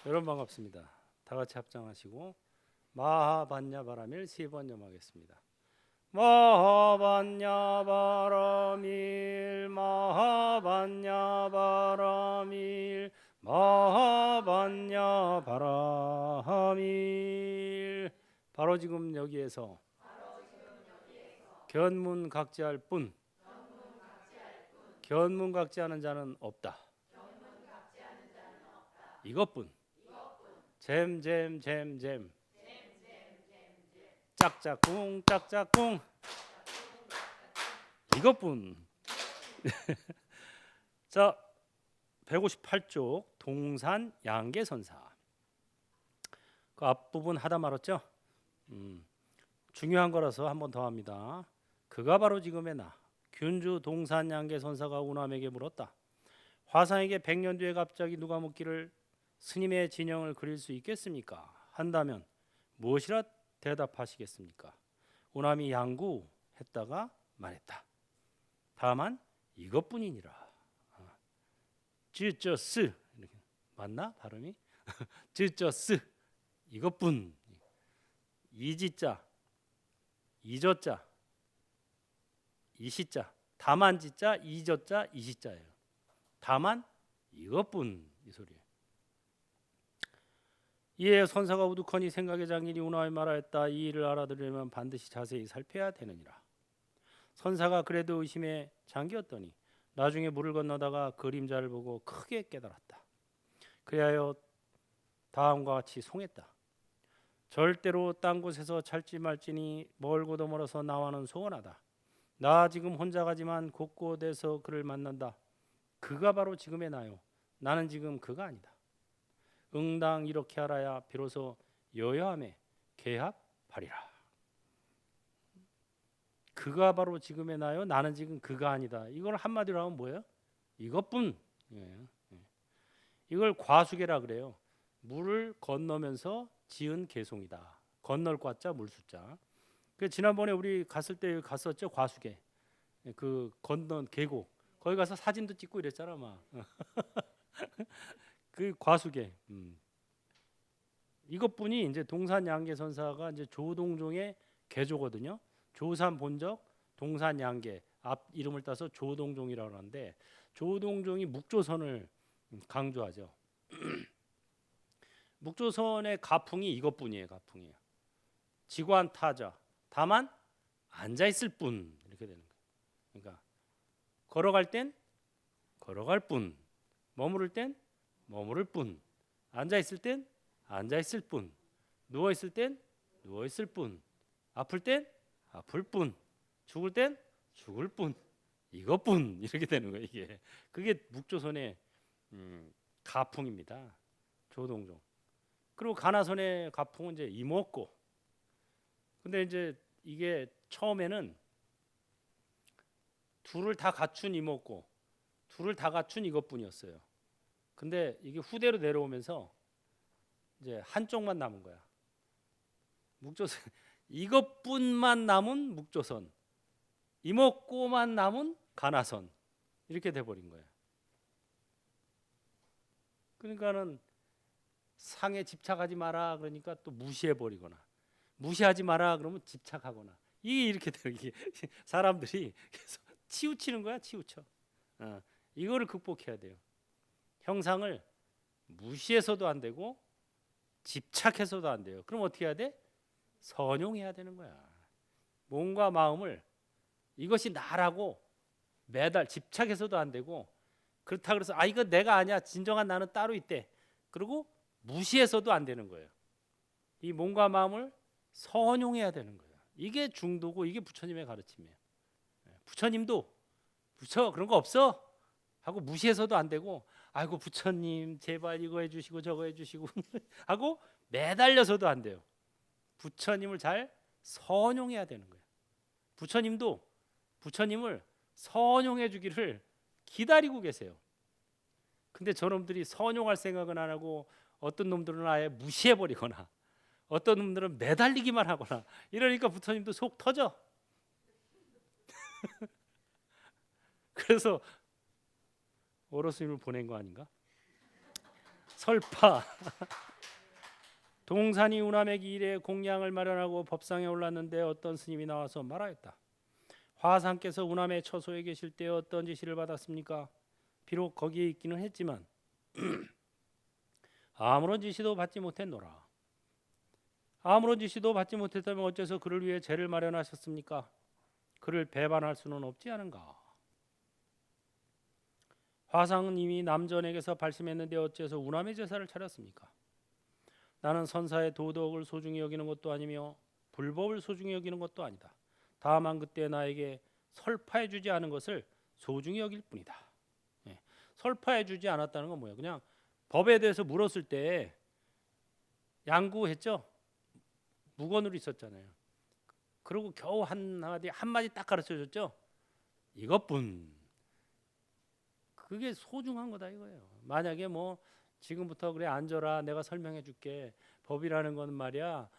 여러분 반갑습니다. 다 같이 합장하시고 마하반야 바라밀 3번 염하겠습니다. 마하반야 바라밀 마하반야 바라밀 마하반야 바라밀. 바로 지금 여기에서 견문각지할 뿐 견문각지하는 자는 없다. 이것뿐. 잼잼잼잼 짝짝꿍 짝짝꿍 이것뿐. 자, 158쪽 동산 양계선사. 그 앞부분 하다 말았죠. 중요한 거라서 한 번 더 합니다. 그가 바로 지금의 나 균주 동산 양계선사가 우남에게 물었다. 화상에게 100년 뒤에 갑자기 누가 묻기를 스님의 진영을 그릴 수 있겠습니까? 한다면 무엇이라 대답하시겠습니까? 우남이 양구했다가 말했다. 다만 이것뿐이니라. 쯔쩌스 맞나 발음이? 쯔쩌스 이것뿐. 이지자 이저자 이시자 다만지자 이저자 이시자예요. 다만 이것뿐 이 소리예요. 이에 선사가 우두커니 생각의 장인이 운하에 말하였다. 이 일을 알아들으려면 반드시 자세히 살펴야 되느니라. 선사가 그래도 의심에 잠겼더니 나중에 물을 건너다가 그림자를 보고 크게 깨달았다. 그리하여 다음과 같이 송했다. 절대로 딴 곳에서 찾지 말지니 멀고도 멀어서 나와는 소원하다. 나 지금 혼자 가지만 곳곳에서 그를 만난다. 그가 바로 지금의 나요. 나는 지금 그가 아니다. 응당 이렇게 알아야 비로소 여여함에 개합하리라. 그가 바로 지금의 나요. 나는 지금 그가 아니다. 이걸 한마디로 하면 뭐예요? 이것뿐. 이걸 과수계라 그래요. 물을 건너면서 지은 개송이다. 건널 과자 물수자. 그 지난번에 우리 갔을 때 갔었죠. 과수계. 그 건넌 계곡. 거기 가서 사진도 찍고 이랬잖아, 막. 그 과수계. 이것뿐이 이제 동산 양계선사가 이제 조동종의 계조거든요. 조산 본적, 동산 양계 앞 이름을 따서 조동종이라고 하는데 조동종이 묵조선을 강조하죠. 묵조선의 가풍이 이것뿐이에요. 가풍이에요. 지관타자. 다만 앉아 있을 뿐 이렇게 되는 거예요. 그러니까 걸어갈 땐 걸어갈 뿐, 머무를 땐 머무를 뿐, 앉아 있을 땐 앉아 있을 뿐, 누워 있을 땐 누워 있을 뿐, 아플 땐 아플 뿐, 죽을 땐 죽을 뿐, 이것뿐 이렇게 되는 거예요. 이게 그게 묵조선의 가풍입니다. 조동종. 그리고 가나선의 가풍은 이제 이목고. 근데 이제 이게 처음에는 둘을 다 갖춘 이목고, 둘을 다 갖춘 이것뿐이었어요. 근데 이게 후대로 내려오면서 이제 한쪽만 남은 거야. 묵조선 이것뿐만 남은 묵조선, 이목고만 남은 가나선 이렇게 돼버린 거예요. 그러니까는 상에 집착하지 마라 그러니까 또 무시해버리거나 무시하지 마라 그러면 집착하거나 이게 이렇게 돼요. 이게 사람들이 계속 치우치는 거야. 치우쳐. 이거를 극복해야 돼요. 형상을 무시해서도 안 되고 집착해서도 안 돼요. 그럼 어떻게 해야 돼? 선용해야 되는 거야. 몸과 마음을 이것이 나라고 매달 집착해서도 안 되고 그렇다 그래서 이거 내가 아니야. 진정한 나는 따로 있대. 그리고 무시해서도 안 되는 거예요. 이 몸과 마음을 선용해야 되는 거예요. 이게 중도고 이게 부처님의 가르침이에요. 부처님도 부처 그런 거 없어 하고 무시해서도 안 되고 아이고 부처님 제발 이거 해주시고 저거 해주시고 하고 매달려서도 안 돼요. 부처님을 잘 선용해야 되는 거예요. 부처님도 부처님을 선용해 주기를 기다리고 계세요. 근데 저놈들이 선용할 생각은 안 하고 어떤 놈들은 아예 무시해버리거나 어떤 놈들은 매달리기만 하거나 이러니까 부처님도 속 터져. 그래서 오로스님을 보낸 거 아닌가? 설파. 동산이 우남의 일에 공양을 마련하고 법상에 올랐는데 어떤 스님이 나와서 말하였다. 화상께서 우남의 처소에 계실 때 어떤 지시를 받았습니까? 비록 거기에 있기는 했지만 아무런 지시도 받지 못했노라. 아무런 지시도 받지 못했다면 어째서 그를 위해 제를 마련하셨습니까? 그를 배반할 수는 없지 않은가? 화상은 이미 남전에게서 발심했는데 어째서 우남의 제사를 차렸습니까? 나는 선사의 도덕을 소중히 여기는 것도 아니며 불법을 소중히 여기는 것도 아니다. 다만 그때 나에게 설파해 주지 않은 것을 소중히 여길 뿐이다. 예. 설파해 주지 않았다는 건 뭐예요? 그냥 법에 대해서 물었을 때 양구했죠. 무건으로 있었잖아요. 그리고 겨우 한마디 딱 가르쳐 줬죠. 이것뿐. 그게 소중한 거다 이거예요. 만약에 뭐 지금부터 그래 앉아라 내가 설명해 줄게. 법이라는 건 말이야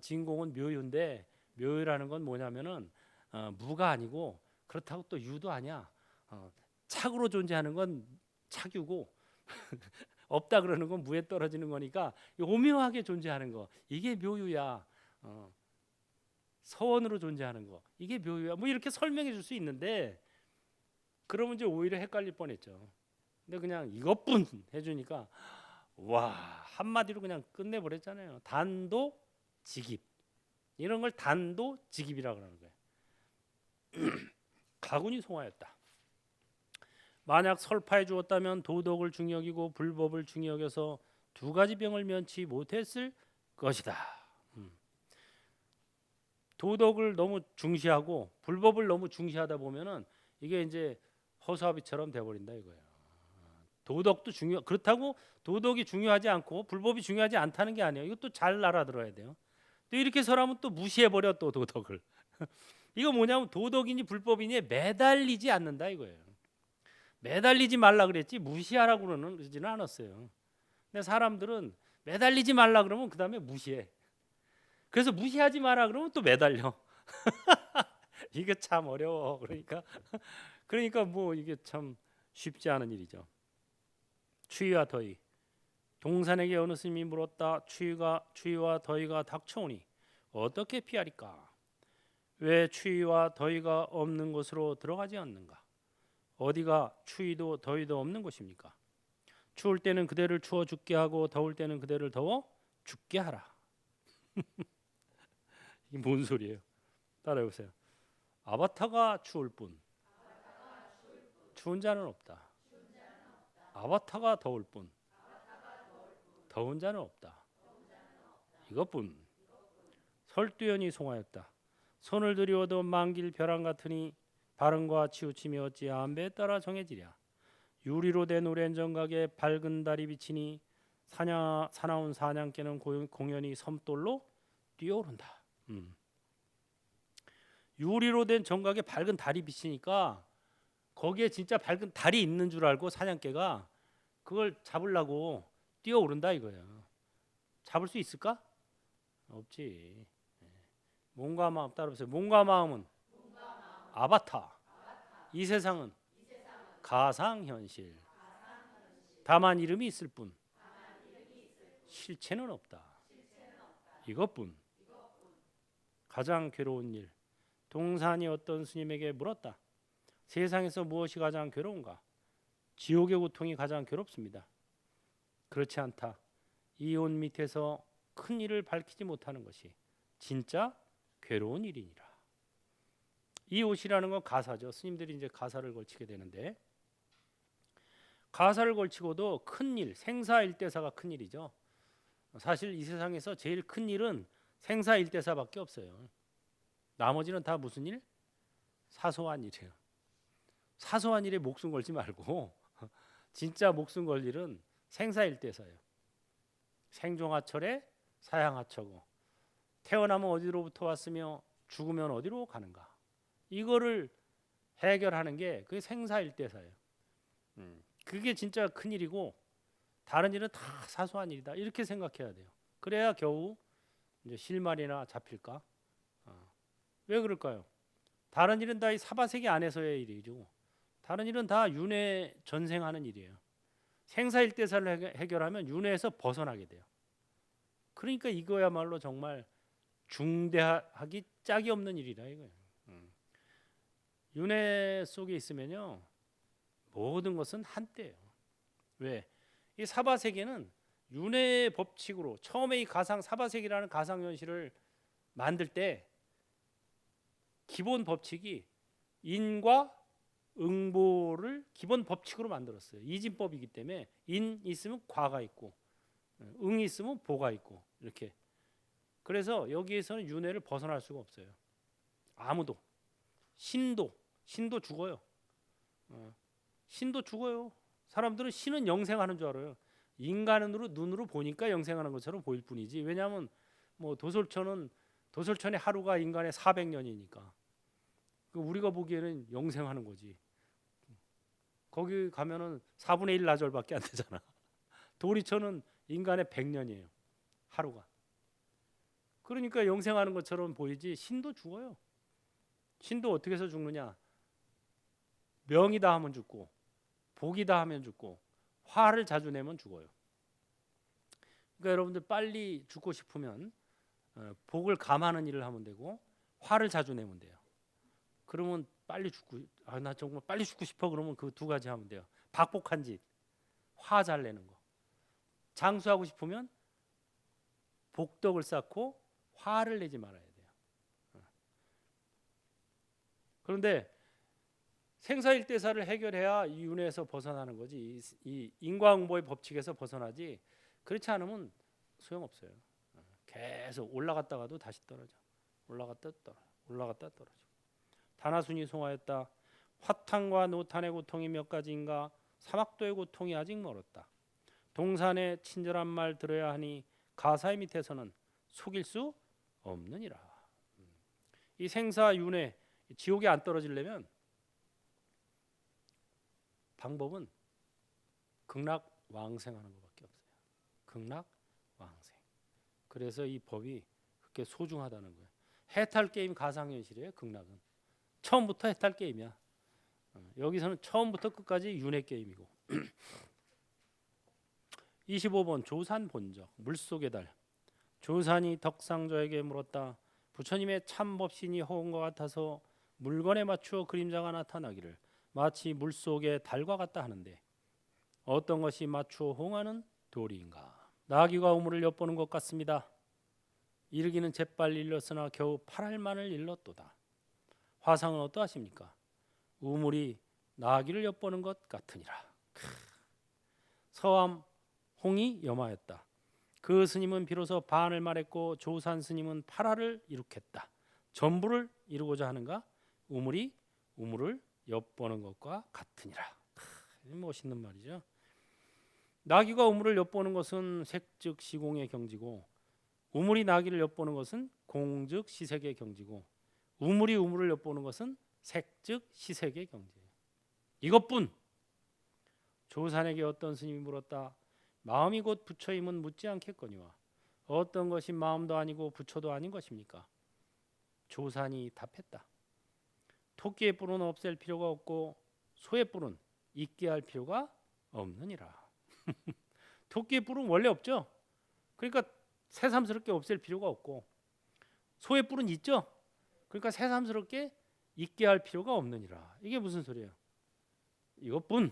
진공은 묘유인데 묘유라는 건 뭐냐면은 무가 아니고 그렇다고 또 유도 아니야. 착으로 존재하는 건 착유고 없다 그러는 건 무에 떨어지는 거니까 오묘하게 존재하는 거 이게 묘유야. 서원으로 존재하는 거 이게 묘유야. 뭐 이렇게 설명해 줄 수 있는데 그러면 이제 오히려 헷갈릴 뻔했죠. 근데 그냥 이것뿐 해주니까 와 한마디로 그냥 끝내버렸잖아요. 단도직입 이런 걸 단도직입이라고 그러는 거예요. 가군이 송하였다. 만약 설파해 주었다면 도덕을 중히 여기고 불법을 중히 여겨서 두 가지 병을 면치 못했을 것이다. 도덕을 너무 중시하고 불법을 너무 중시하다 보면은 이게 이제 허수아비처럼 돼버린다 이거예요. 도덕도 그렇다고 도덕이 중요하지 않고 불법이 중요하지 않다는 게 아니에요. 이것도 잘 알아들어야 돼요. 또 이렇게 서라면 또 무시해버려 또 도덕을. 이거 뭐냐면 도덕이니 불법이니 매달리지 않는다 이거예요. 매달리지 말라 그랬지 무시하라고 그러지는 않았어요. 근데 사람들은 매달리지 말라 그러면 그 다음에 무시해. 그래서 무시하지 마라 그러면 또 매달려. 이게 참 어려워. 그러니까 뭐 이게 참 쉽지 않은 일이죠. 추위와 더위. 동산에게 어느 스님이 물었다. 추위와 더위가 닥쳐오니 어떻게 피하리까? 왜 추위와 더위가 없는 곳으로 들어가지 않는가? 어디가 추위도 더위도 없는 곳입니까? 추울 때는 그대를 추워 죽게 하고 더울 때는 그대를 더워 죽게 하라. 이게 뭔 소리예요? 따라해보세요. 아바타가 추울 뿐 추운 자는 없다. 아바타가 더울 뿐 더운 자는 없다. 이것뿐. 설두연이 송하였다. 손을 들이워도 만길 벼랑 같으니 바른과 치우침이 어찌 안배에 따라 정해지랴. 유리로 된 오랜 정각에 밝은 달이 비치니 사나운 사냥개는 공연히 섬돌로 뛰어오른다. 유리로 된 정각에 밝은 달이 비치니까 거기에 진짜 밝은 달이 있는 줄 알고 사냥개가 그걸 잡으려고 뛰어오른다 이거예요. 잡을 수 있을까? 없지. 몸과 마음 따라보세요. 몸과 마음은 아바타. 이 세상은 가상현실. 다만 이름이 있을 뿐 실체는 없다. 이것뿐. 가장 괴로운 일. 동산이 어떤 스님에게 물었다. 세상에서 무엇이 가장 괴로운가? 지옥의 고통이 가장 괴롭습니다. 그렇지 않다. 이 옷 밑에서 큰 일을 밝히지 못하는 것이 진짜 괴로운 일이니라. 이 옷이라는 건 가사죠. 스님들이 이제 가사를 걸치게 되는데 가사를 걸치고도 큰 일, 생사일대사가 큰 일이죠. 사실 이 세상에서 제일 큰 일은 생사일대사밖에 없어요. 나머지는 다 무슨 일? 사소한 일이에요. 사소한 일에 목숨 걸지 말고 진짜 목숨 걸 일은 생사일대사예요. 생종하철에 사양하처고 태어나면 어디로부터 왔으며 죽으면 어디로 가는가. 이거를 해결하는 게 그게 생사일대사예요. 그게 진짜 큰 일이고 다른 일은 다 사소한 일이다. 이렇게 생각해야 돼요. 그래야 겨우 이제 실말이나 잡힐까? 왜 그럴까요? 다른 일은 다 이 사바세계 안에서의 일이죠. 다른 일은 다 윤회 전생하는 일이에요. 생사일대사를 해결하면 윤회에서 벗어나게 돼요. 그러니까 이거야말로 정말 중대하기 짝이 없는 일이라 이거예요. 윤회 속에 있으면요 모든 것은 한때예요. 왜? 이 사바세계는 윤회의 법칙으로 처음에 이 가상 사바세계라는 가상현실을 만들 때 기본 법칙이 인과 응보를 기본 법칙으로 만들었어요. 이진법이기 때문에 인 있으면 과가 있고 응이 있으면 보가 있고 이렇게. 그래서 여기에서는 윤회를 벗어날 수가 없어요. 아무도. 신도 죽어요. 신도 죽어요. 사람들은 신은 영생하는 줄 알아요. 인간으로 눈으로 보니까 영생하는 것처럼 보일 뿐이지. 왜냐하면 뭐 도솔천의 하루가 인간의 400년이니까 우리가 보기에는 영생하는 거지. 거기 가면은 4분의 1 나절밖에 안 되잖아. 도리천은 인간의 100년이에요. 하루가. 그러니까 영생하는 것처럼 보이지 신도 죽어요. 신도 어떻게 해서 죽느냐? 명이다 하면 죽고 복이다 하면 죽고 화를 자주 내면 죽어요. 그러니까 여러분들 빨리 죽고 싶으면 복을 감하는 일을 하면 되고 화를 자주 내면 돼요. 그러면 빨리 죽고 나 정말 빨리 죽고 싶어 그러면 그 두 가지 하면 돼요. 박복한 짓, 화 잘 내는 거. 장수하고 싶으면 복덕을 쌓고 화를 내지 말아야 돼요. 그런데 생사일대사를 해결해야 이 윤회에서 벗어나는 거지. 이 인과응보의 법칙에서 벗어나지. 그렇지 않으면 소용없어요. 계속 올라갔다가도 다시 떨어져. 올라갔다 떨어져. 다나순이 송하였다. 화탕과 노탄의 고통이 몇 가지인가? 사막도의 고통이 아직 멀었다. 동산의 친절한 말 들어야 하니 가사의 밑에서는 속일 수 없느니라. 이 생사윤회 지옥에 안 떨어지려면 방법은 극락왕생하는 것밖에 없어요. 극락왕생. 그래서 이 법이 그렇게 소중하다는 거예요. 해탈 게임 가상현실이에요. 극락은 처음부터 해탈 게임이야. 여기서는 처음부터 끝까지 윤회 게임이고. 25번 조산 본적 물속의 달. 조산이 덕상저에게 물었다. 부처님의 참 법신이 허운 것 같아서 물건에 맞추어 그림자가 나타나기를 마치 물속의 달과 같다 하는데 어떤 것이 맞추어 호응하는 도리인가? 나귀가 우물을 엿보는 것 같습니다. 이르기는 재빨리 일렀으나 겨우 8알만을 일렀도다. 화상은 어떠하십니까? 우물이 나귀를 엿보는 것 같으니라. 서암 홍이 염하였다. 그 스님은 비로소 반을 말했고 조산 스님은 8알을 이룩했다. 전부를 이루고자 하는가? 우물이 우물을 엿보는 것과 같으니라. 멋있는 말이죠. 나귀가 우물을 엿보는 것은 색즉 시공의 경지고 우물이 나귀를 엿보는 것은 공즉 시색의 경지고 우물이 우물을 엿보는 것은 색즉 시색의 경지예요. 이것뿐. 조산에게 어떤 스님이 물었다. 마음이 곧 부처임은 묻지 않겠거니와 어떤 것이 마음도 아니고 부처도 아닌 것입니까? 조산이 답했다. 토끼의 뿔은 없앨 필요가 없고 소의 뿔은 있게 할 필요가 없느니라. 토끼의 뿔은 원래 없죠. 그러니까 새삼스럽게 없앨 필요가 없고 소의 뿔은 있죠. 그러니까 새삼스럽게 있게 할 필요가 없느니라. 이게 무슨 소리예요? 이것뿐.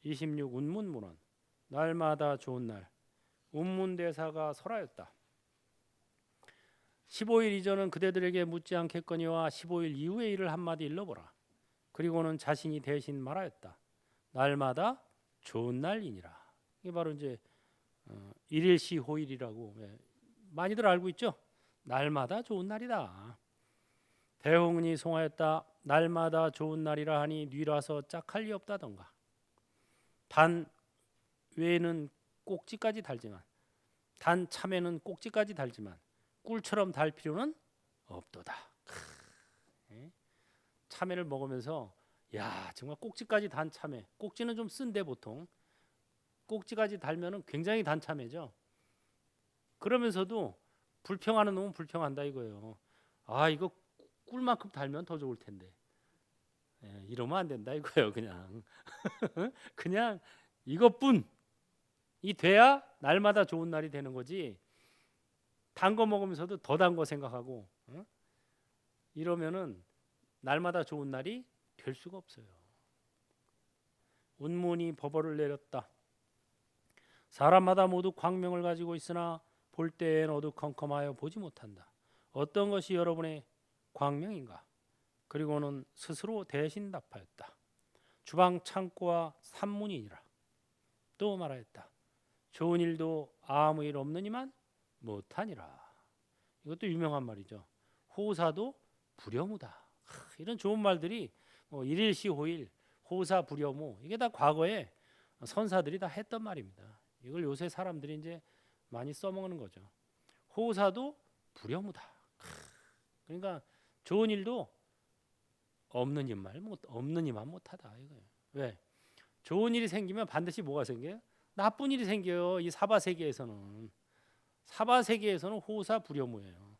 26 운문문원. 날마다 좋은 날 운문대사가 설하였다. 15일 이전은 그대들에게 묻지 않겠거니와 15일 이후의 일을 한마디 일러보라. 그리고는 자신이 대신 말하였다. 날마다 좋은 날이니라. 이게 바로 이제 일일시 호일이라고 많이들 알고 있죠. 날마다 좋은 날이다. 대홍은이 송하였다. 날마다 좋은 날이라 하니 뉘라서 짝할 리 없다던가. 단 외에는 꼭지까지 달지만 단 참외는 꼭지까지 달지만 꿀처럼 달 필요는 없도다. 참외를 먹으면서 야 정말 꼭지까지 단 참외. 꼭지는 좀 쓴데 보통 꼭지까지 달면은 굉장히 단 참외죠. 그러면서도 불평하는 놈은 불평한다 이거예요. 아 이거 꿀만큼 달면 더 좋을 텐데. 이러면 안 된다 이거예요. 그냥 그냥 이것뿐이 돼야 날마다 좋은 날이 되는 거지. 단 거 먹으면서도 더 단 거 생각하고 이러면은 날마다 좋은 날이 될 수가 없어요. 운문이 법어를 내렸다. 사람마다 모두 광명을 가지고 있으나 볼 때엔 어두컴컴하여 보지 못한다. 어떤 것이 여러분의 광명인가? 그리고는 스스로 대신 답하였다. 주방 창고와 산문이니라. 또 말하였다. 좋은 일도 아무 일 없느니만 못하니라. 이것도 유명한 말이죠. 호사도 불여무다. 이런 좋은 말들이 일일시호일, 호사불여무, 이게 다 과거에 선사들이 다 했던 말입니다. 이걸 요새 사람들이 이제 많이 써먹는 거죠. 호사도 불여무다. 그러니까 좋은 일도 없는 이만 못하다 이거예요. 왜? 좋은 일이 생기면 반드시 뭐가 생겨요? 나쁜 일이 생겨요. 이 사바세계에서는 호사불여무예요.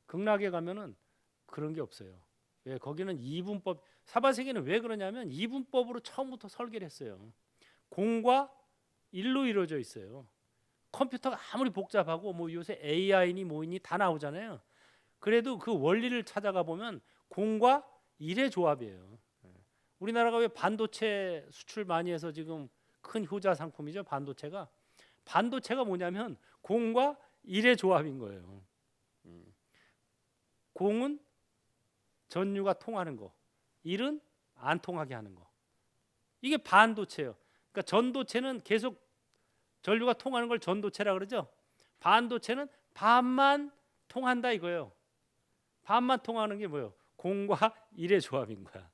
극락에 가면은 그런 게 없어요. 왜? 거기는 이분법. 사바세계는 왜 그러냐면 이분법으로 처음부터 설계를 했어요. 공과 일로 이루어져 있어요. 컴퓨터가 아무리 복잡하고 뭐 요새 AI니 뭐니 다 나오잖아요. 그래도 그 원리를 찾아가 보면 공과 일의 조합이에요. 우리나라가 왜 반도체 수출 많이 해서 지금 큰 효자 상품이죠. 반도체가 뭐냐면 공과 일의 조합인 거예요. 공은 전류가 통하는 거, 일은 안 통하게 하는 거. 이게 반도체예요. 그러니까 전도체는 계속 전류가 통하는 걸 전도체라 그러죠. 반도체는 반만 통한다 이거예요. 반만 통하는 게 뭐예요? 공과 일의 조합인 거야.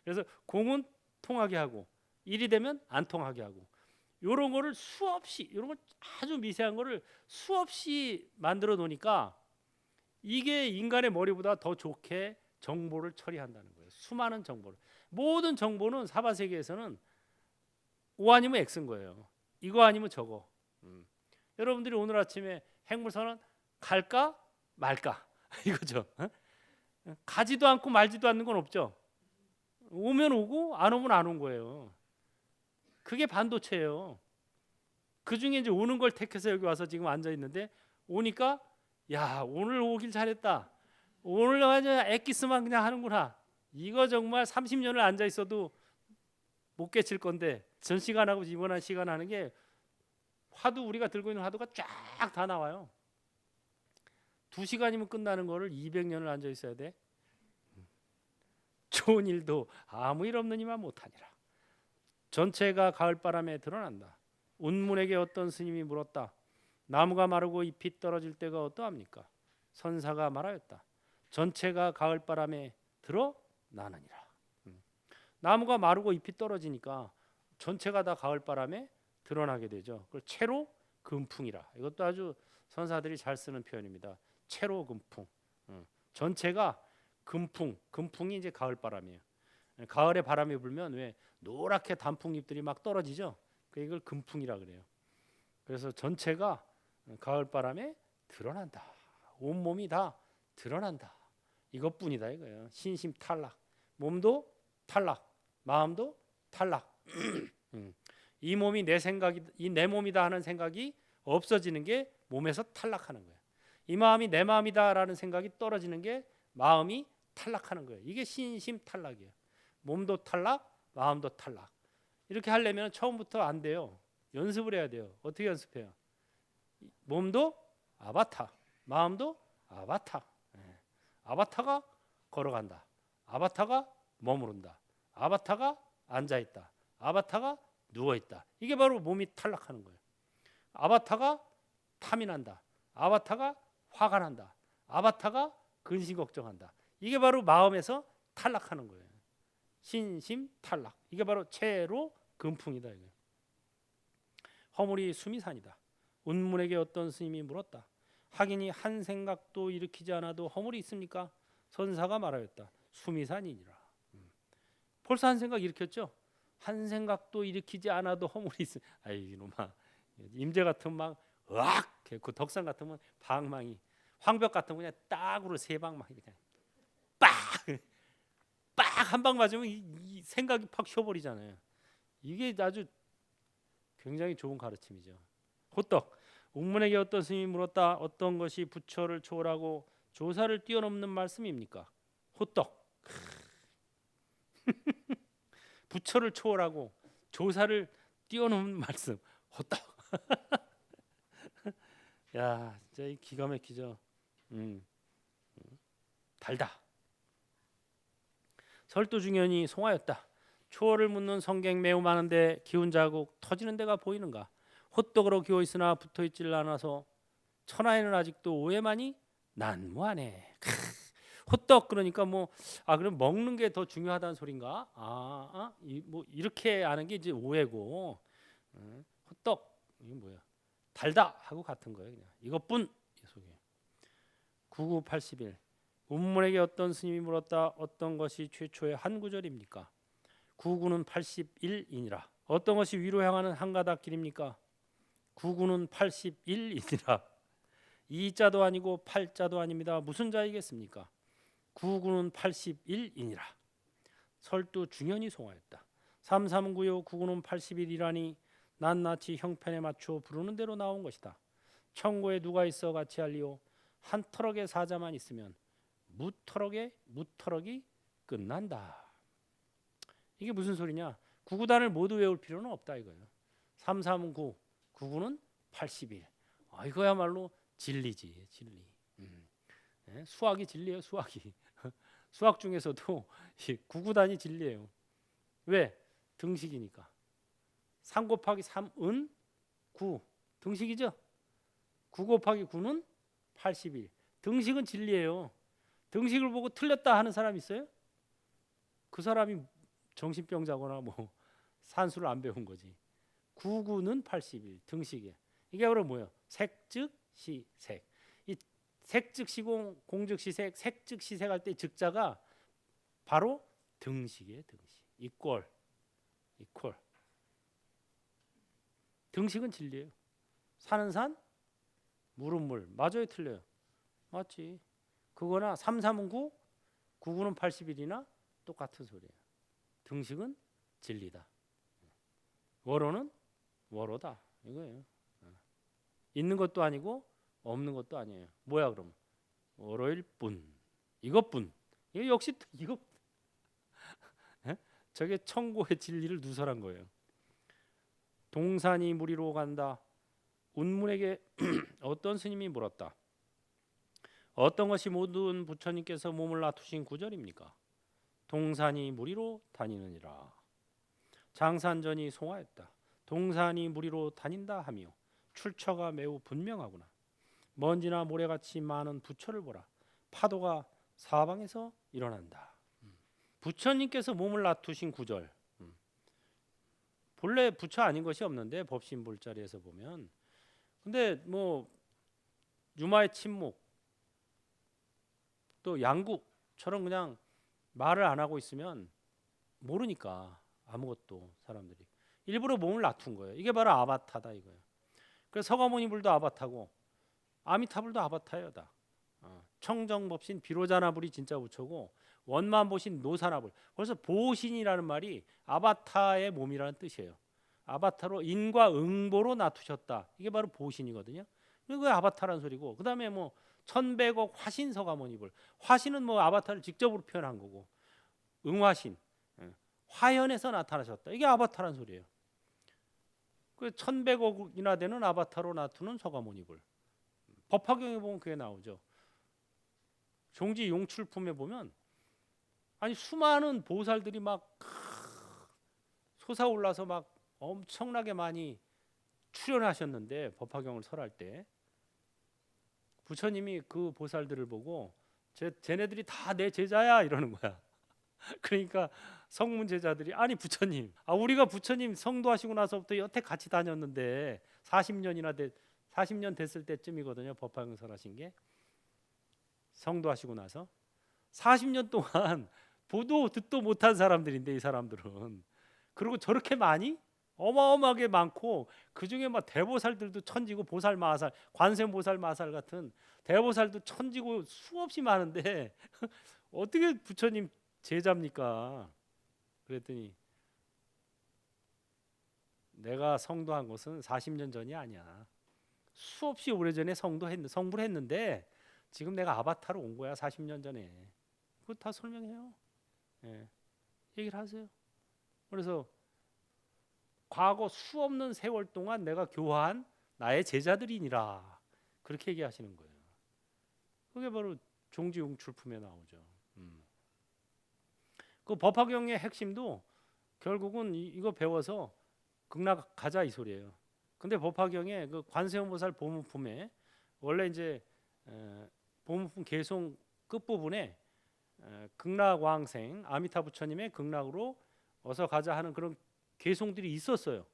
그래서 공은 통하게 하고 일이 되면 안 통하게 하고 이런 거를 수없이 이런 걸 아주 미세한 거를 수없이 만들어 놓으니까 이게 인간의 머리보다 더 좋게 정보를 처리한다는 거예요. 수많은 정보를. 모든 정보는 사바세계에서는 O 아니면 X인 거예요. 이거 아니면 저거. 여러분들이 오늘 아침에 핵물선은 갈까 말까 이거죠. 가지도 않고 말지도 않는 건 없죠. 오면 오고 안 오면 안 온 거예요. 그게 반도체예요. 그 중에 이제 오는 걸 택해서 여기 와서 지금 앉아 있는데 오니까 야 오늘 오길 잘했다. 오늘 완전 엑기스만 그냥 하는구나. 이거 정말 30년을 앉아 있어도 못 깨칠 건데 전 시간하고 이번 시간 하는 게 화두 우리가 들고 있는 화두가 쫙 다 나와요. 2시간이면 끝나는 거를 200년을 앉아 있어야 돼. 좋은 일도 아무 일 없는 이만 못하니라. 전체가 가을바람에 드러난다. 운문에게 어떤 스님이 물었다. 나무가 마르고 잎이 떨어질 때가 어떠합니까? 선사가 말하였다. 전체가 가을바람에 드러나느니라. 나무가 마르고 잎이 떨어지니까 전체가 다 가을바람에 드러나게 되죠. 그걸 채로 금풍이라. 이것도 아주 선사들이 잘 쓰는 표현입니다. 채로 금풍. 전체가 금풍이 이제 가을바람이에요. 가을에 바람이 불면 왜 노랗게 단풍잎들이 막 떨어지죠. 이걸 금풍이라 그래요. 그래서 전체가 가을바람에 드러난다. 온몸이 다 드러난다. 이것뿐이다 이거예요. 신심탈락. 몸도 탈락. 마음도 탈락. 이 몸이 내 생각이 내 몸이다 하는 생각이 없어지는 게 몸에서 탈락하는 거예요. 이 마음이 내 마음이다라는 생각이 떨어지는 게 마음이 탈락하는 거예요. 이게 신심탈락이에요. 몸도 탈락, 마음도 탈락. 이렇게 하려면 처음부터 안 돼요. 연습을 해야 돼요. 어떻게 연습해요? 몸도 아바타, 마음도 아바타. 아바타가 걸어간다. 아바타가 머무른다. 아바타가 앉아있다. 아바타가 누워있다. 이게 바로 몸이 탈락하는 거예요. 아바타가 탐이 난다. 아바타가 화가 난다. 아바타가 근심 걱정한다. 이게 바로 마음에서 탈락하는 거예요. 신심 탈락. 이게 바로 채로 금풍이다. 이거. 허물이 수미산이다. 운문에게 어떤 스님이 물었다. 하기니 한 생각도 일으키지 않아도 허물이 있습니까? 선사가 말하였다. 수미산이니라. 벌써 한 생각 일으켰죠? 한 생각도 일으키지 않아도 허물이 있어. 아이 이놈아. 임재 같은 막 으악! 그 덕산 같으면 방망이, 황벽 같으면 그냥 딱으로 세 방망이 그냥 빡! 빡! 한 방 맞으면 이 생각이 팍 쉬어버리잖아요. 이게 아주 굉장히 좋은 가르침이죠. 호떡. 웅문에게 어떤 스님이 물었다. 어떤 것이 부처를 초월하고 조사를 뛰어넘는 말씀입니까? 호떡. 부처를 초월하고 조사를 뛰어넘는 말씀. 호떡. 야, 진짜 이 기가 막히죠. 달다. 설도중현이 송하였다. 초월을 묻는 성경 매우 많은데 기운 자국 터지는 데가 보이는가? 호떡으로 기어 있으나 붙어 있질 않아서 천하에는 아직도 오해만이 난무하네. 호떡 그러니까 뭐 그럼 먹는 게 더 중요하다는 소린가? 뭐 이렇게 아는 게 이제 오해고 호떡 이게 뭐야? 달다 하고 같은 거예요. 그냥 이것뿐 속에 9981 운문에게 어떤 스님이 물었다. 어떤 것이 최초의 한 구절입니까? 99는 81이니라. 어떤 것이 위로 향하는 한 가닥 길입니까? 99는 81이니라. 2자도 아니고 8자도 아닙니다. 무슨 자이겠습니까? 99는 81이니라. 설도 중현이 송하였다. 3396 99는 81이라니 낱낱이 형편에 맞춰 부르는 대로 나온 것이다. 천고에 누가 있어 같이 할리오? 한 터럭의 사자만 있으면 무터럭이 끝난다. 이게 무슨 소리냐? 99단을 모두 외울 필요는 없다 이거예요. 339 99는 81. 이거야말로 진리지, 진리. 네, 수학이 진리예요, 수학이. 수학 중에서도 99단이 진리예요. 왜? 등식이니까. 3 곱하기 3은 9. 등식이죠? 9 곱하기 9는 81. 등식은 진리예요. 등식을 보고 틀렸다 하는 사람 있어요? 그 사람이 정신병자거나 뭐 산수를 안 배운 거지. 99는 81. 등식이에요. 이게 바로 뭐예요? 색즉시색. 이 색즉시공, 공즉시색, 색즉시색 할 때 즉자가 바로 등식이에요. 등식. 이꼴. 등식은 진리예요. 산은 산, 물은 물. 맞아요, 틀려요? 맞지. 그거나 3, 3은 9, 99는 81이나 똑같은 소리예요. 등식은 진리다. 워로는 워로다. 이거예요. 있는 것도 아니고 없는 것도 아니에요. 뭐야 그럼? 워로일 뿐. 이것뿐. 이거 역시 이거 저게 천고의 진리를 누설한 거예요. 동산이 무리로 간다. 운문에게 어떤 스님이 물었다. 어떤 것이 모든 부처님께서 몸을 놔두신 구절입니까? 동산이 무리로 다니느니라. 장산전이 송하였다. 동산이 무리로 다닌다 하며 출처가 매우 분명하구나. 먼지나 모래같이 많은 부처를 보라. 파도가 사방에서 일어난다. 부처님께서 몸을 놔두신 구절. 본래 부처 아닌 것이 없는데 법신불자리에서 보면. 근데 뭐 유마의 침묵 또 양국처럼 그냥 말을 안 하고 있으면 모르니까 아무것도 사람들이 일부러 몸을 놔둔 거예요. 이게 바로 아바타다 이거예요. 그래서 서가모니불도 아바타고 아미타불도 아바타예요 다. 청정법신 비로자나불이 진짜 부처고 원만보신 노사나불. 그래서 보신이라는 말이 아바타의 몸이라는 뜻이에요. 아바타로 인과 응보로 놔두셨다. 이게 바로 보신이거든요. 그게 아바타라는 소리고 그 다음에 뭐 1100억 화신 서가모니불. 화신은 뭐 아바타를 직접으로 표현한 거고 응화신 화현에서 나타나셨다. 이게 아바타라는 소리예요. 그 1100억이나 되는 아바타로 나타나는 서가모니불. 법화경에 보면 그게 나오죠. 종지 용출품에 보면 아니 수많은 보살들이 막 솟아올라서 막 엄청나게 많이 출연하셨는데 법화경을 설할 때 부처님이 그 보살들을 보고 쟤네들이 다 내 제자야 이러는 거야. 그러니까 성문 제자들이 아니 부처님, 우리가 부처님 성도하시고 나서부터 여태 같이 다녔는데 40년 됐을 때쯤이거든요. 법화경 설하신 게 성도하시고 나서 40년 동안 보도 듣도 못한 사람들인데 이 사람들은 그리고 저렇게 많이 어마어마하게 많고 그 중에 막 대보살들도 천지고 보살 마살, 관세음보살 마살 같은 대보살도 천지고 수없이 많은데 어떻게 부처님 제자입니까? 그랬더니 내가 성도한 것은 40년 전이 아니야. 수없이 오래전에 성불을 했는데 지금 내가 아바타로 온 거야. 40년 전에. 그거 다 설명해요. 예. 얘기를 하세요. 그래서 과거 수없는 세월 동안 내가 교화한 나의 제자들이니라. 그렇게 얘기하시는 거예요. 그게 바로 종지웅출품에 나오죠. 그 법화경의 핵심도 결국은 이거 배워서 극락 가자 이 소리예요. 근데 법화경에 그 관세음보살 보문품에 원래 이제 보문품 개송 끝부분에 극락왕생 아미타 부처님의 극락으로 어서 가자 하는 그런 개송들이 있었어요.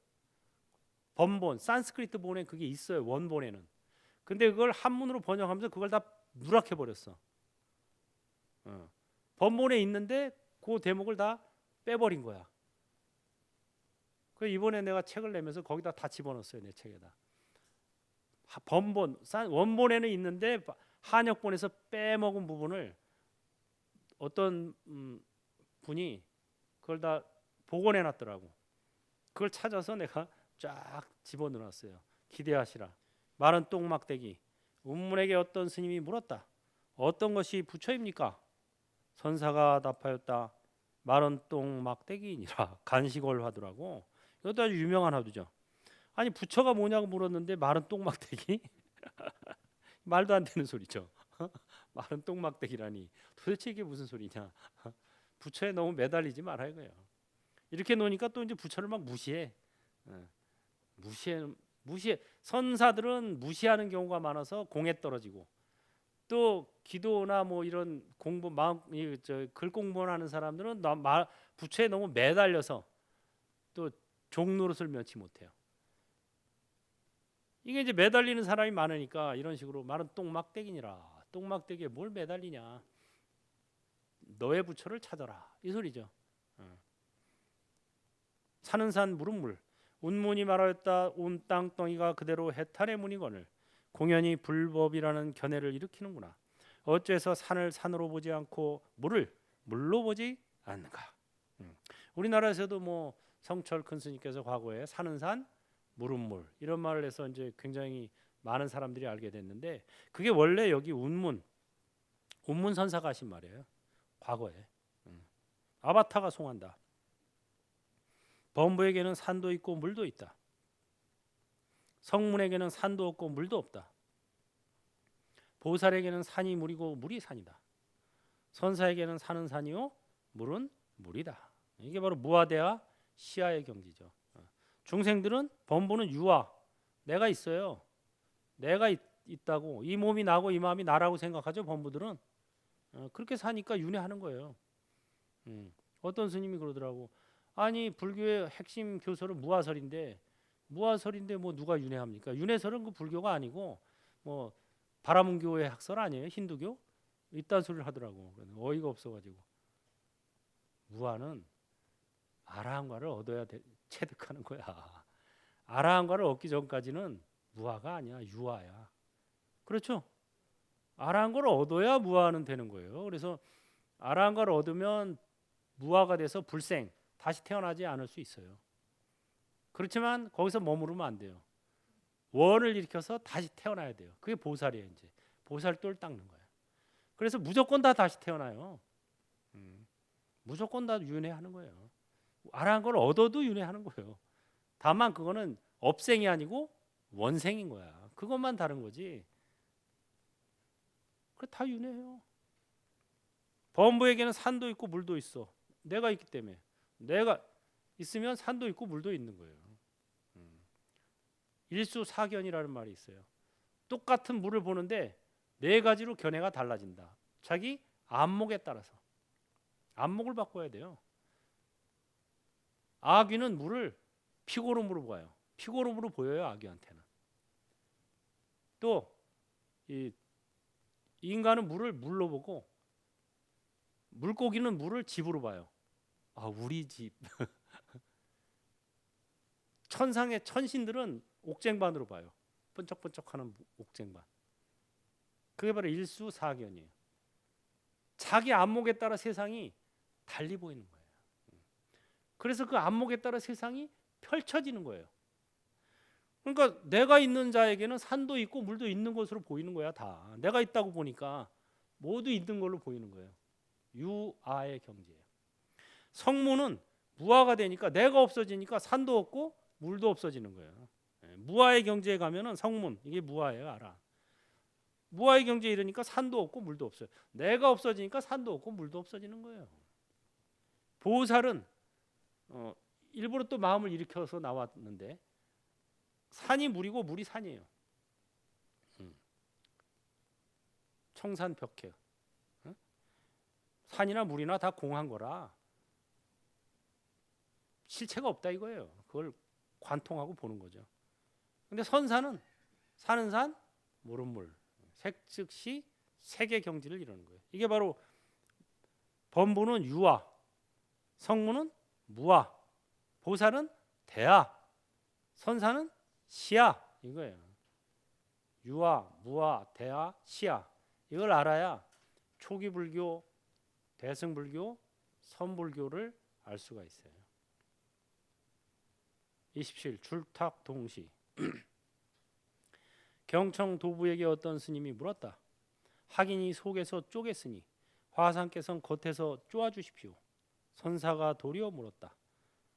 번본 산스크리트 본에 그게 있어요. 원본에는. 근데 그걸 한문으로 번역하면서 그걸 다 누락해 버렸어. 번본에 있는데 그 대목을 다 빼버린 거야. 그 이번에 내가 책을 내면서 거기다 다 집어넣었어요. 내 책에다. 원본에는 있는데 한역본에서 빼먹은 부분을 어떤 분이 그걸 다 복원해 놨더라고. 그걸 찾아서 내가 쫙 집어넣었어요. 기대하시라. 마른 똥막대기. 운문에게 어떤 스님이 물었다. 어떤 것이 부처입니까? 선사가 답하였다. 마른 똥막대기니라. 간식을 하더라고. 이것도 아주 유명한 화두죠. 아니 부처가 뭐냐고 물었는데 마른 똥막대기? 말도 안 되는 소리죠. 마른 똥막대기라니 도대체 이게 무슨 소리냐. 부처에 너무 매달리지 말아 이거예요. 이렇게 놓으니까 또 이제 부처를 막 무시해. 무시해. 선사들은 무시하는 경우가 많아서 공에 떨어지고 또 기도나 뭐 이런 공부 글 공부하는 사람들은 부처에 너무 매달려서 또 종노릇을 면치 못해요. 이게 이제 매달리는 사람이 많으니까 이런 식으로 말은 똥막대기니라. 똥막대기에 뭘 매달리냐. 너의 부처를 찾아라. 이 소리죠. 사는 산 물은 물. 운문이 말하였다. 온 땅덩이가 그대로 해탈의 문이거늘. 공연히 불법이라는 견해를 일으키는구나. 어째서 산을 산으로 보지 않고 물을 물로 보지 않는가. 우리나라에서도 뭐 성철 큰 스님께서 과거에 사는 산 물은 물 이런 말을 해서 이제 굉장히 많은 사람들이 알게 됐는데 그게 원래 여기 운문 선사가 하신 말이에요. 과거에 아바타가 송한다. 범부에게는 산도 있고 물도 있다. 성문에게는 산도 없고 물도 없다. 보살에게는 산이 물이고 물이 산이다. 선사에게는 산은 산이요 물은 물이다. 이게 바로 무아대하 시아의 경지죠. 중생들은 범부는 유아, 내가 있어요. 내가 있다고 이 몸이 나고 이 마음이 나라고 생각하죠. 범부들은 그렇게 사니까 윤회하는 거예요. 어떤 스님이 그러더라고. 아니 불교의 핵심 교설은 무아설인데 뭐 누가 윤회합니까? 윤회설은 그 불교가 아니고 뭐 바라문교의 학설 아니에요? 힌두교? 이딴 소리를 하더라고. 어이가 없어가지고 무아는 아라한과를 얻어야 체득하는 거야. 아라한과를 얻기 전까지는 무아가 아니야, 유아야. 그렇죠? 아라한과를 얻어야 무아는 되는 거예요. 그래서 아라한과를 얻으면 무아가 돼서 불생 다시 태어나지 않을 수 있어요. 그렇지만 거기서 머무르면 안 돼요. 원을 일으켜서 다시 태어나야 돼요. 그게 보살이에요. 이제 보살도를 닦는 거예요. 그래서 무조건 다 다시 태어나요. 무조건 다 윤회하는 거예요. 아라한 걸 얻어도 윤회하는 거예요. 다만 그거는 업생이 아니고 원생인 거야. 그것만 다른 거지. 그래 다 윤회해요. 범부에게는 산도 있고 물도 있어. 내가 있기 때문에. 내가 있으면 산도 있고 물도 있는 거예요. 일수사견이라는 말이 있어요. 똑같은 물을 보는데 네 가지로 견해가 달라진다. 자기 안목에 따라서. 안목을 바꿔야 돼요. 아귀는 물을 피고름으로 봐요. 피고름으로 보여요. 아귀한테는. 또 이 인간은 물을 물로 보고 물고기는 물을 집으로 봐요. 아 우리 집. 천상의 천신들은 옥쟁반으로 봐요. 번쩍번쩍하는 옥쟁반. 그게 바로 일수사견이에요. 자기 안목에 따라 세상이 달리 보이는 거예요. 그래서 그 안목에 따라 세상이 펼쳐지는 거예요. 그러니까 내가 있는 자에게는 산도 있고 물도 있는 것으로 보이는 거야. 다 내가 있다고 보니까 모두 있는 걸로 보이는 거예요. 유아의 경지예요. 성무는 무아가 되니까 내가 없어지니까 산도 없고 물도 없어지는 거예요. 무아의 경지에 가면은 성문, 이게 무아예요. 알아. 무아의 경지에 이르니까 산도 없고 물도 없어요. 내가 없어지니까 산도 없고 물도 없어지는 거예요. 보살은 일부러 또 마음을 일으켜서 나왔는데 산이 물이고 물이 산이에요. 청산벽해. 산이나 물이나 다 공한 거라 실체가 없다 이거예요. 그걸 관통하고 보는 거죠. 근데 선산은 사는 산, 모른 물, 색즉시 세계 경지를 이루는 거예요. 이게 바로 범부는 유아, 성무는 무아, 보살은 대아, 선사는 시아 이거예요. 유아, 무아, 대아, 시아 이걸 알아야 초기 불교, 대승불교, 선불교를 알 수가 있어요. 27. 줄탁 동시. 경청 도부에게 어떤 스님이 물었다. 학인이 속에서 쪼갰으니 화상께서는 겉에서 쪼아 주십시오. 선사가 도리어 물었다.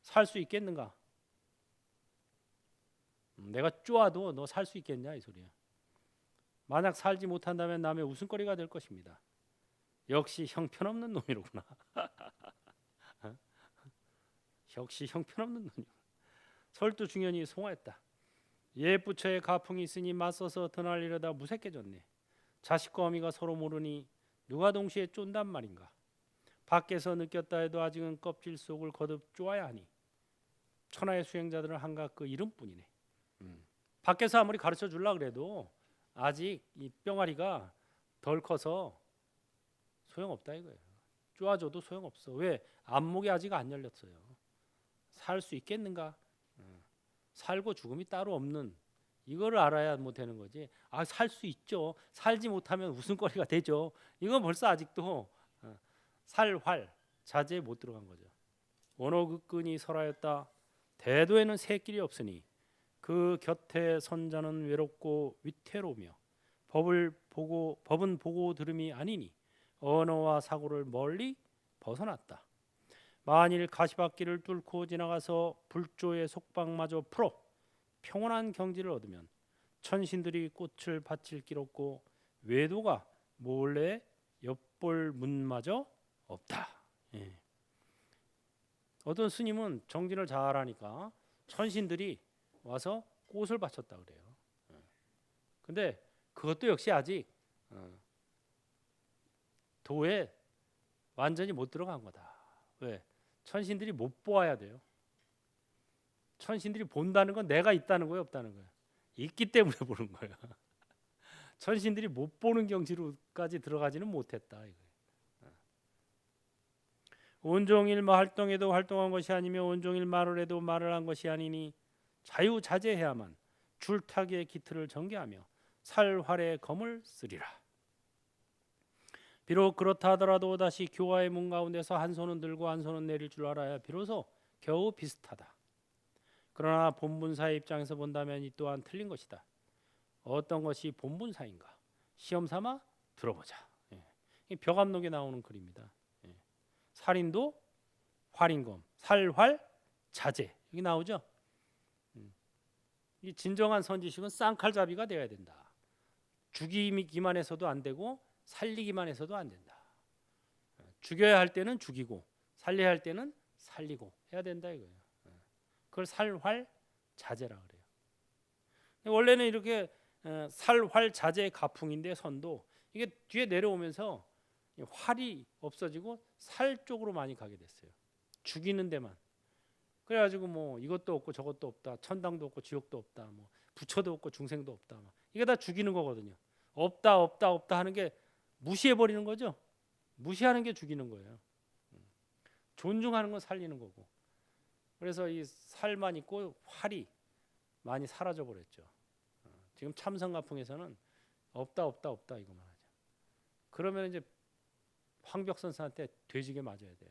살 수 있겠는가? 내가 쪼아도 너 살 수 있겠냐 이 소리야. 만약 살지 못한다면 남의 웃음거리가 될 것입니다. 역시 형편없는 놈이로구나. 역시 형편없는 놈이야. 설두 중현이 송화했다. 옛 부처의 가풍이 있으니 맞서서 드날리려다 무색해졌네. 자식과 어미가 서로 모르니 누가 동시에 쫀단 말인가. 밖에서 느꼈다 해도 아직은 껍질 속을 거듭 쪼아야 하니 천하의 수행자들은 한각 그 이름뿐이네. 밖에서 아무리 가르쳐 주려고 그래도 아직 이 뿅아리가 덜 커서 소용없다 이거예요. 쪼아줘도 소용없어. 왜? 안목이 아직 안 열렸어요. 살 수 있겠는가? 살고 죽음이 따로 없는 이거를 알아야 뭐 되는 거지. 아, 살 수 있죠. 살지 못하면 웃음거리가 되죠. 이건 벌써 아직도 살활 자제에 못 들어간 거죠. 원어극근이 설하였다. 대도에는 새 길이 없으니 그 곁에 선자는 외롭고 위태로우며 법은 보고 들음이 아니니 언어와 사고를 멀리 벗어났다. 만일 가시밭길을 뚫고 지나가서 불조의 속박마저 풀어 평온한 경지를 얻으면 천신들이 꽃을 바칠 길 없고 외도가 몰래 엿볼 문마저 없다. 예. 어떤 스님은 정진을 잘하니까 천신들이 와서 꽃을 바쳤다 그래요. 근데 그것도 역시 아직 도에 완전히 못 들어간 거다. 왜? 천신들이 못 보아야 돼요. 천신들이 본다는 건 내가 있다는 거예요, 없다는 거예요? 있기 때문에 보는 거예요. 천신들이 못 보는 경지로까지 들어가지는 못했다. 온종일 활동해도 활동한 것이 아니며 온종일 말을 해도 말을 한 것이 아니니 자유자재해야만 줄타기의 기틀을 전개하며 살활의 검을 쓰리라. 비록 그렇다 하더라도 다시 교화의 문 가운데서 한 손은 들고 한 손은 내릴 줄 알아야 비로소 겨우 비슷하다. 그러나 본분사의 입장에서 본다면 이 또한 틀린 것이다. 어떤 것이 본분사인가? 시험 삼아 들어보자. 벽암록에 나오는 글입니다. 살인도 활인검, 살활 자제 여기 나오죠. 이 진정한 선지식은 쌍칼잡이가 되어야 된다. 죽이기만 해서도 안 되고 살리기만 해서도 안 된다. 죽여야 할 때는 죽이고 살려야 할 때는 살리고 해야 된다 이거예요. 그걸 살활 자제라 그래요. 원래는 이렇게 살활 자제의 가풍인데 선도 이게 뒤에 내려오면서 활이 없어지고 살 쪽으로 많이 가게 됐어요. 죽이는 데만. 그래가지고 뭐 이것도 없고 저것도 없다. 천당도 없고 지옥도 없다. 뭐 부처도 없고 중생도 없다. 이게 다 죽이는 거거든요. 없다 없다 없다 하는 게 무시해 버리는 거죠. 무시하는 게 죽이는 거예요. 존중하는 건 살리는 거고. 그래서 이 살만 있고 활이 많이 사라져 버렸죠. 지금 참성가풍에서는 없다 없다 없다 이거만 하죠. 그러면 이제 황벽선사한테 돼지게 맞아야 돼요.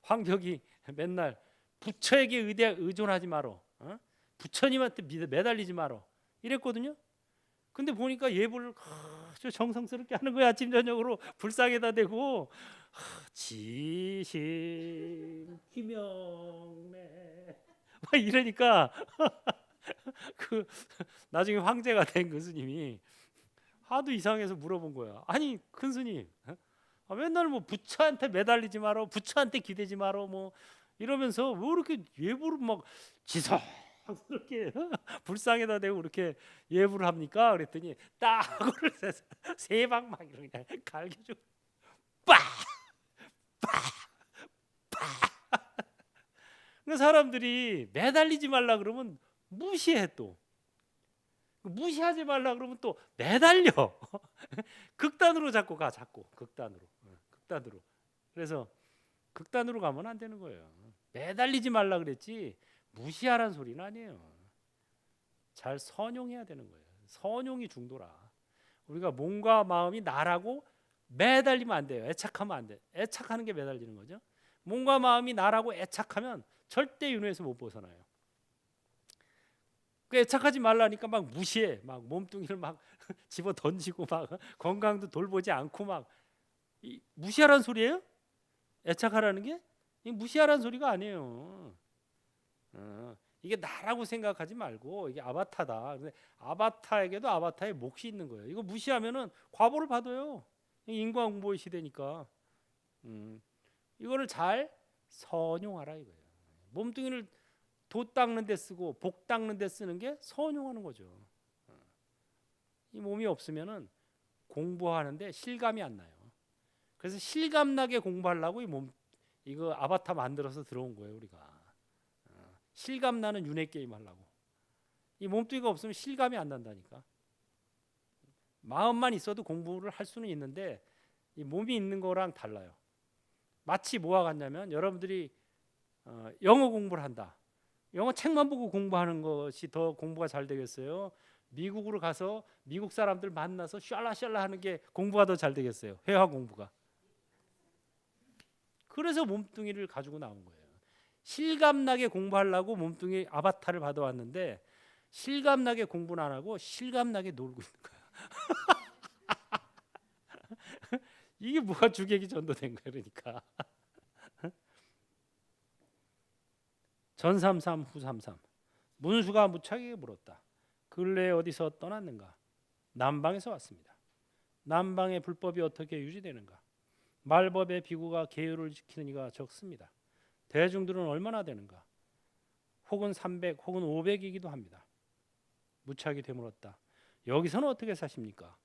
황벽이 맨날 부처에게 의존하지 마라. 부처님한테 매달리지 마라. 이랬거든요. 근데 보니까 예불을 아주 정성스럽게 하는 거야. 아침 저녁으로 불상에다 대고 지심 기명래 막 이러니까 그 나중에 황제가 된 그 스님이 하도 이상해서 물어본 거야. 아니 큰 스님, 맨날 뭐 부처한테 매달리지 마라, 부처한테 기대지 마라, 뭐 이러면서 왜 이렇게 예불을 막 지성스럽게 불상에다 대고 그렇게 예불을 합니까? 그랬더니 따구를 세방 막 이렇게 그냥 갈겨주고 빠! 그 사람들이 매달리지 말라 그러면 무시해 또. 무시하지 말라 그러면 또 매달려. 극단으로 자꾸 가, 자꾸 극단으로. 그래서 극단으로 가면 안 되는 거예요. 매달리지 말라 그랬지 무시하라는 소리는 아니에요. 잘 선용해야 되는 거예요. 선용이 중도라. 우리가 몸과 마음이 나라고 매달리면 안 돼요. 애착하면 안 돼. 애착하는 게 매달리는 거죠. 몸과 마음이 나라고 애착하면 절대 윤회에서 못 벗어나요. 그 애착하지 말라니까 막 무시해, 막 몸뚱이를 막 집어 던지고 막 건강도 돌보지 않고 막 무시하라는 소리예요? 애착하라는 게 무시하라는 소리가 아니에요. 이게 나라고 생각하지 말고 이게 아바타다. 근데 아바타에게도 아바타의 몫이 있는 거예요. 이거 무시하면은 과보를 받아요. 인과응보의 시대니까. 이거를 잘 선용하라 이거예요. 몸뚱이를 도 닦는 데 쓰고 복 닦는 데 쓰는 게 선용하는 거죠. 이 몸이 없으면은 공부하는데 실감이 안 나요. 그래서 실감나게 공부하려고 이 몸 이거 아바타 만들어서 들어온 거예요, 우리가. 실감나는 윤회 게임 하려고. 이 몸뚱이가 없으면 실감이 안 난다니까. 마음만 있어도 공부를 할 수는 있는데 이 몸이 있는 거랑 달라요. 마치 뭐와 같냐면 여러분들이 영어 공부를 한다. 영어 책만 보고 공부하는 것이 더 공부가 잘 되겠어요? 미국으로 가서 미국 사람들 만나서 샬라샬라 하는 게 공부가 더 잘 되겠어요? 회화 공부가. 그래서 몸뚱이를 가지고 나온 거예요. 실감나게 공부하려고 몸뚱이 아바타를 받아왔는데 실감나게 공부는 안 하고 실감나게 놀고 있는 거야. 이게 뭐가 주객이 전도된 거야, 그러니까. 전삼삼 후삼삼. 문수가 무차게 물었다. 근래에 어디서 떠났는가? 남방에서 왔습니다. 남방의 불법이 어떻게 유지되는가? 말법의 비구가 계율을 지키는 이가 적습니다. 대중들은 얼마나 되는가? 혹은 300 혹은 500이기도 합니다. 무차게 되물었다. 여기서는 어떻게 사십니까?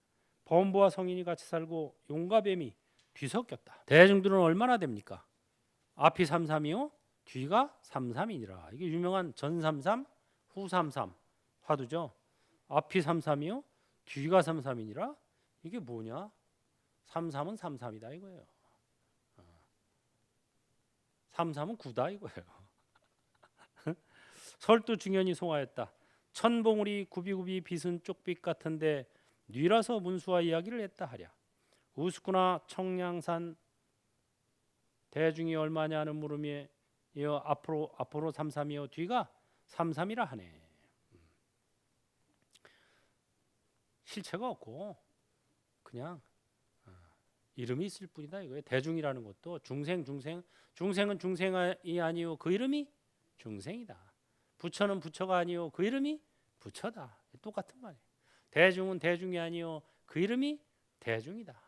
범부와 성인이 같이 살고 용과 뱀이 뒤섞였다. 대중들은 얼마나 됩니까? 앞이 33이요 뒤가 33이니라. 이게 유명한 전삼삼 후삼삼 화두죠. 앞이 33이요 뒤가 33이니라. 이게 뭐냐? 33은 33이다 이거예요. 33은 9다 이거예요. 설도 중현이 송하였다. 천봉우리 구비구비 빛은 쪽빛 같은데 뉘라서 문수와 이야기를 했다 하랴. 우스쿠나 청량산 대중이 얼마냐 하는 물음에 이어 앞으로 33이요 뒤가 33이라 하네. 실체가 없고 그냥 이름이 있을 뿐이다 이거예요. 대중이라는 것도 중생은 중생이 아니요 그 이름이 중생이다. 부처는 부처가 아니요 그 이름이 부처다. 똑같은 말이에요. 대중은 대중이 아니요 그 이름이 대중이다.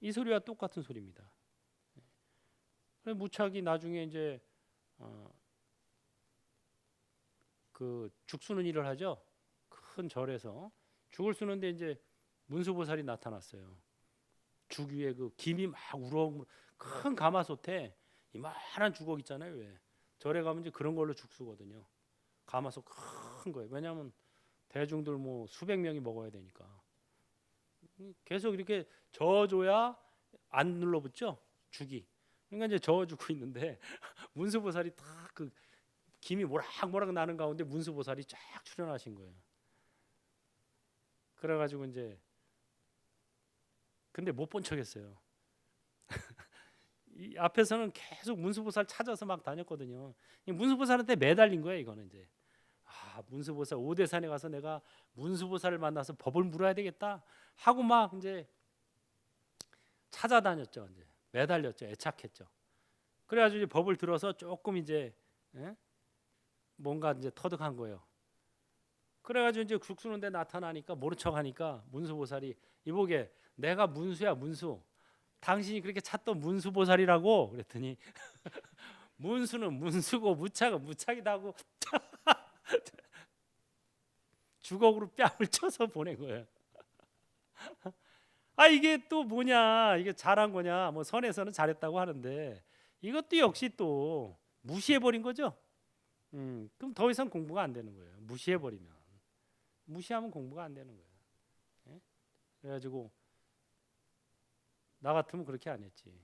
이 소리와 똑같은 소리입니다. 무착이 나중에 이제 그 죽수는 일을 하죠. 큰 절에서 죽을 쓰는데 이제 문수보살이 나타났어요. 죽 위에 그 김이 막 우렁 큰 가마솥에 이만한 주걱 있잖아요. 왜 절에 가면 이제 그런 걸로 죽 쓰거든요. 가마솥 큰 거예요. 왜냐하면 대중들 뭐 수백 명이 먹어야 되니까 계속 이렇게 저어줘야 안 눌러붙죠 죽이. 그러니까 이제 저어주고 있는데 문수보살이 딱 그 김이 모락모락 나는 가운데 문수보살이 쫙 출현하신 거예요. 그래가지고 이제 근데 못 본 척했어요. 이 앞에서는 계속 문수보살 찾아서 막 다녔거든요. 이 문수보살한테 매달린 거예요. 이거는 이제 문수보살 오대산에 가서 내가 문수보살을 만나서 법을 물어야 되겠다 하고 막 이제 찾아다녔죠. 이제 매달렸죠. 애착했죠. 그래가지고 이제 법을 들어서 조금 이제 뭔가 이제 터득한 거예요. 그래가지고 이제 죽수는데 나타나니까 모른 척하니까 문수보살이 이보게 내가 문수야 문수. 당신이 그렇게 찾던 문수보살이라고 그랬더니 문수는 문수고 무착은 무착이다 하고 주걱으로 뺨을 쳐서 보낸 거예요. 이게 또 뭐냐? 이게 잘한 거냐? 뭐 선에서는 잘했다고 하는데 이것도 역시 또 무시해 버린 거죠. 그럼 더 이상 공부가 안 되는 거예요. 무시해 버리면 무시하면 공부가 안 되는 거예요. 예? 그래가지고 나 같으면 그렇게 안 했지.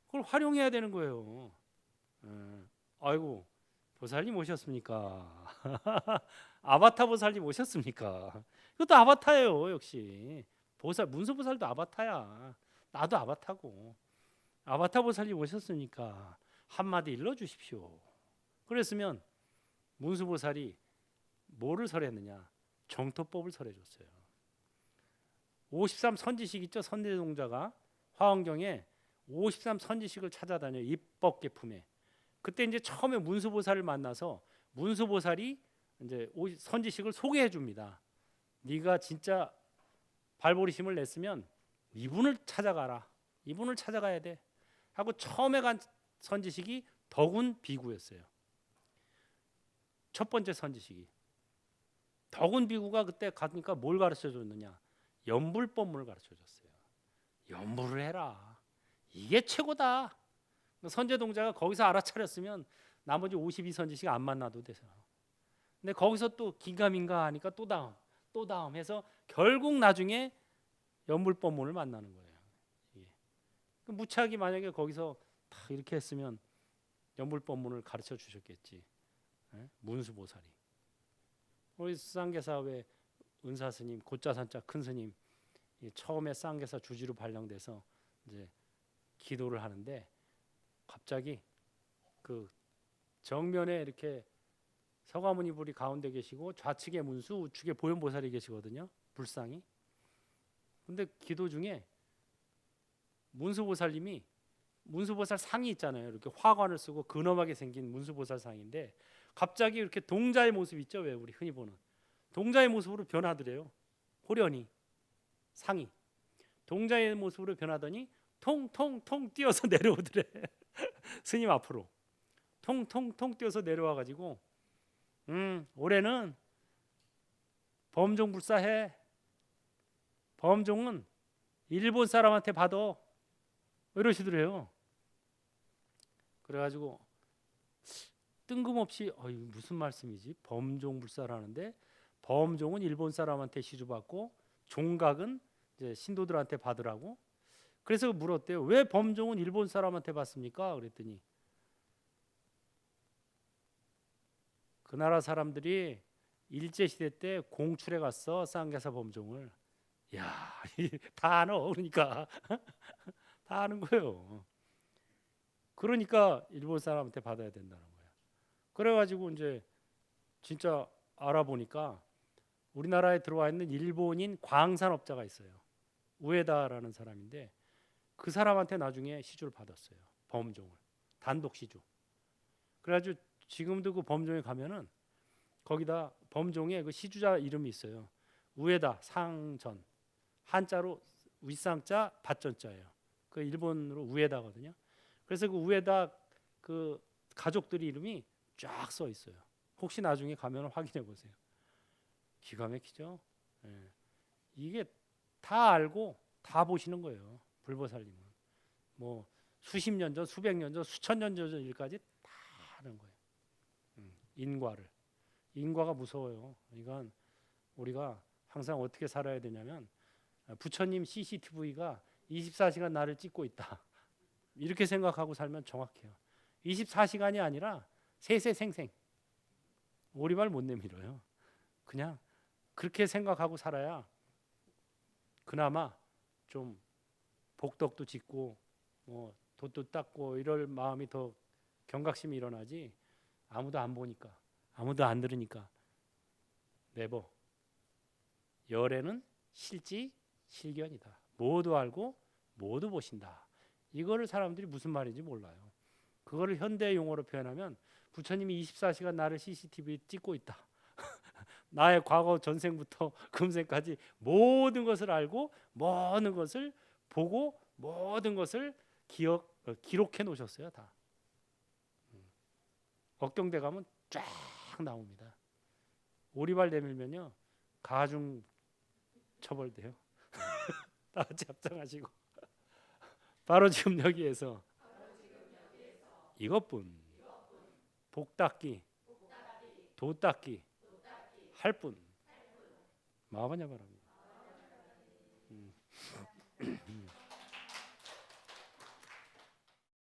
그걸 활용해야 되는 거예요. 아이고 보살님 오셨습니까? 아바타 보살님 오셨습니까? 이것도 아바타예요. 역시 보살 문수보살도 아바타야. 나도 아바타고. 아바타 보살님 오셨으니까 한마디 일러 주십시오. 그랬으면 문수보살이 뭐를 설했느냐? 정토법을 설해줬어요. 53 선지식 있죠? 선대동자가 화엄경에 53 선지식을 찾아다녀 입법계 품에. 그때 이제 처음에 문수보살을 만나서 문수보살이 이제 선지식을 소개해 줍니다. 네가 진짜 발보리심을 냈으면 이분을 찾아가라. 이분을 찾아가야 돼. 하고 처음에 간 선지식이 덕운 비구였어요. 첫 번째 선지식이. 덕운 비구가 그때 가니까 뭘 가르쳐 줬느냐? 연불법문을 가르쳐 줬어요. 연불을 해라. 이게 최고다. 선제동자가 거기서 알아차렸으면 나머지 52선지식 안 만나도 돼서. 근데 거기서 또 긴가민가 하니까 또 다음 해서 결국 나중에 연불법문을 만나는 거예요. 무착이 만약에 거기서 다 이렇게 했으면 연불법문을 가르쳐 주셨겠지. 문수보살이. 우리 쌍계사 왜 은사스님, 고자산자 큰 스님 처음에 쌍계사 주지로 발령돼서 이제 기도를 하는데 갑자기 그 정면에 이렇게 서가모니 불이 가운데 계시고 좌측에 문수, 우측에 보현보살이 계시거든요. 불상이. 근데 기도 중에 문수보살님이 문수보살 상이 있잖아요. 이렇게 화관을 쓰고 근엄하게 생긴 문수보살 상인데 갑자기 이렇게 동자의 모습 있죠. 왜 우리 흔히 보는 동자의 모습으로 변하더래요. 호련히 상이 동자의 모습으로 변하더니 통통통 뛰어서 내려오더래. 스님 앞으로 통통통 뛰어서 내려와 가지고 올해는 범종불사해. 범종은 일본 사람한테 받아. 이러시더래요. 그래가지고 뜬금없이 무슨 말씀이지? 범종불사라는데 범종은 일본 사람한테 시주받고 종각은 이제 신도들한테 받으라고. 그래서 물었대요. 왜 범종은 일본 사람한테 받습니까? 그랬더니 그 나라 사람들이 일제시대 때 공출해 갔어. 쌍계사 범종을. 야, 다 아는 그러니까 다 아는 거예요. 그러니까 일본 사람한테 받아야 된다는 거예요. 그래가지고 이제 진짜 알아보니까 우리나라에 들어와 있는 일본인 광산업자가 있어요. 우에다라는 사람인데 그 사람한테 나중에 시주를 받았어요. 범종을 단독 시주. 그래가지고 지금도 그 범종에 가면은 거기다 범종에 그 시주자 이름이 있어요. 우에다 상전 한자로 윗상자 밭전자예요. 그 일본으로 우에다거든요. 그래서 그 우에다 그 가족들이 이름이 쫙 써 있어요. 혹시 나중에 가면 확인해 보세요. 기가 막히죠. 예. 이게 다 알고 다 보시는 거예요. 불보살님은 뭐 수십 년 전, 수백 년 전, 수천 년 전 일까지 다 하는 거예요. 인과가 무서워요. 이건 우리가 항상 어떻게 살아야 되냐면 부처님 CCTV가 24시간 나를 찍고 있다. 이렇게 생각하고 살면 정확해요. 24시간이 아니라 세세생생. 오리발 못 내밀어요. 그냥 그렇게 생각하고 살아야 그나마 좀 복덕도 짓고 뭐 돛도 닦고 이럴 마음이 더 경각심이 일어나지. 아무도 안 보니까, 아무도 안 들으니까. 네버. 열애는 실지 실견이다. 모두 알고 모두 보신다. 이거를 사람들이 무슨 말인지 몰라요. 그거를 현대 용어로 표현하면 부처님이 24시간 나를 CCTV에 찍고 있다. 나의 과거 전생부터 금생까지 모든 것을 알고 모든 것을 보고 모든 것을 기록해 놓으셨어요. 다. 억경대 가면 쫙 나옵니다. 오리발 내밀면요 가중 처벌돼요. 다 같이 합장하시고 바로 지금 여기에서 이것뿐 복닦기 도닦기 할 뿐 마하바냐 바랍니다.